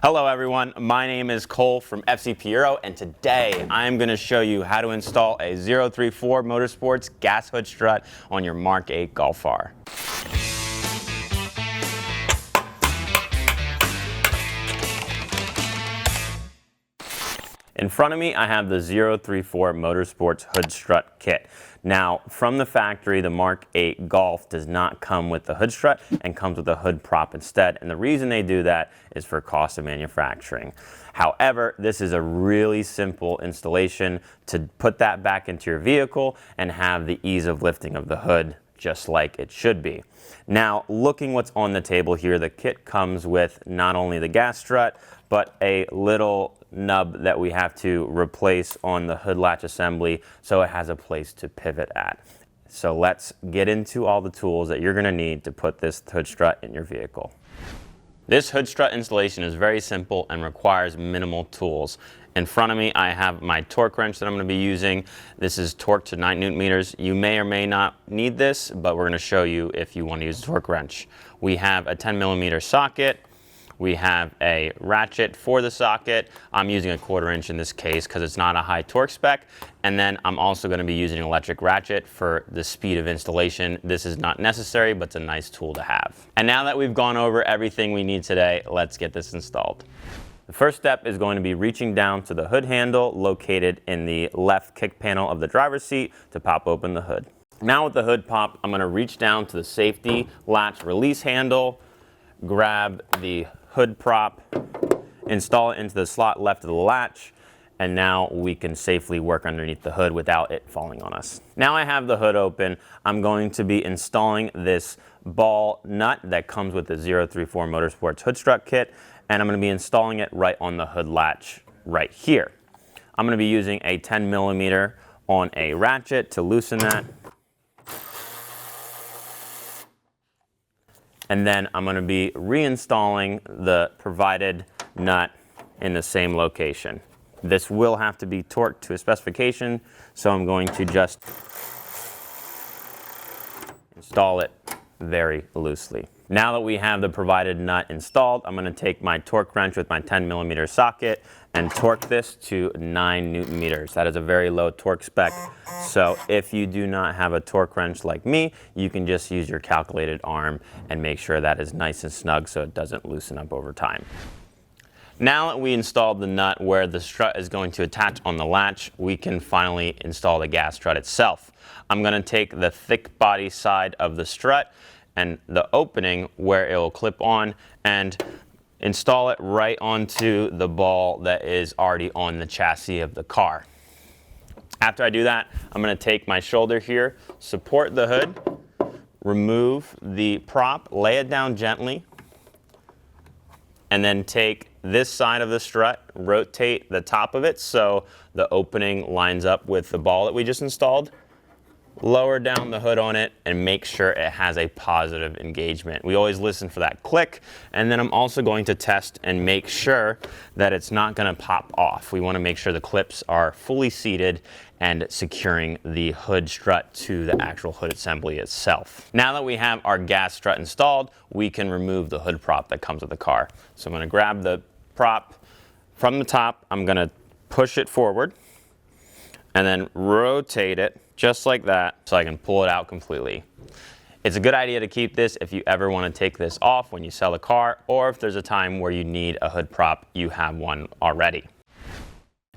Hello everyone, my name is Cole from FCP Euro, and today I'm going to show you how to install a 034 Motorsports gas hood strut on your Mk8 Golf R. In front of me, I have the 034 Motorsports hood strut kit. Now, from the factory, the Mk8 Golf does not come with the hood strut and comes with a hood prop instead. And the reason they do that is for cost of manufacturing. However, this is a really simple installation to put that back into your vehicle and have the ease of lifting of the hood just like it should be. Now, looking what's on the table here, the kit comes with not only the gas strut, but a little nub that we have to replace on the hood latch assembly so it has a place to pivot at. So let's get into all the tools that you're going to need to put this hood strut in your vehicle. This hood strut installation is very simple and requires minimal tools. In front of me, I have my torque wrench that I'm going to be using. This is torqued to 9 Newton meters. You may or may not need this, but we're going to show you if you want to use a torque wrench. We have a 10mm socket. We have a ratchet for the socket. I'm using a 1/4 inch in this case because it's not a high torque spec. And then I'm also going to be using an electric ratchet for the speed of installation. This is not necessary, but it's a nice tool to have. And now that we've gone over everything we need today, let's get this installed. The first step is going to be reaching down to the hood handle located in the left kick panel of the driver's seat to pop open the hood. Now with the hood pop, I'm going to reach down to the safety latch release handle, grab the hood prop, install it into the slot left of the latch, and now we can safely work underneath the hood without it falling on us. Now I have the hood open, I'm going to be installing this ball nut that comes with the 034 Motorsports hood strut kit, and I'm going to be installing it right on the hood latch right here. I'm going to be using a 10mm on a ratchet to loosen that. And then I'm going to be reinstalling the provided nut in the same location. This will have to be torqued to a specification, so I'm going to just install it very loosely. Now that we have the provided nut installed, I'm going to take my torque wrench with my 10mm socket and torque this to 9 Newton meters. That is a very low torque spec. So if you do not have a torque wrench like me, you can just use your calculated arm and make sure that is nice and snug so it doesn't loosen up over time. Now that we installed the nut where the strut is going to attach on the latch, we can finally install the gas strut itself. I'm going to take the thick body side of the strut and the opening where it will clip on and install it right onto the ball that is already on the chassis of the car. After I do that, I'm going to take my shoulder here, support the hood, remove the prop, lay it down gently, and then take this side of the strut, rotate the top of it so the opening lines up with the ball that we just installed. Lower down the hood on it and make sure it has a positive engagement. We always listen for that click, and then I'm also going to test and make sure that it's not going to pop off. We want to make sure the clips are fully seated and securing the hood strut to the actual hood assembly itself. Now that we have our gas strut installed, we can remove the hood prop that comes with the car. So I'm going to grab the prop from the top, I'm going to push it forward and then rotate it just like that so I can pull it out completely. It's a good idea to keep this if you ever want to take this off when you sell a car, or if there's a time where you need a hood prop, you have one already.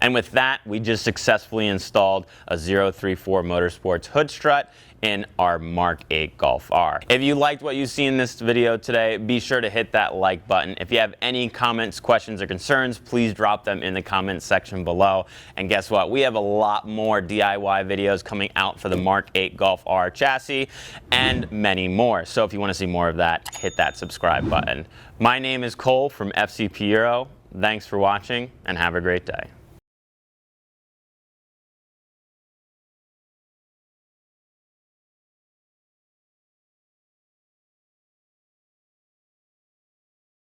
And with that, we just successfully installed a 034 Motorsports hood strut in our Mk8 Golf R. If you liked what you see in this video today, be sure to hit that like button. If you have any comments, questions, or concerns, please drop them in the comments section below. And guess what? We have a lot more DIY videos coming out for the Mk8 Golf R chassis and many more. So if you want to see more of that, hit that subscribe button. My name is Cole from FCP Euro. Thanks for watching and have a great day.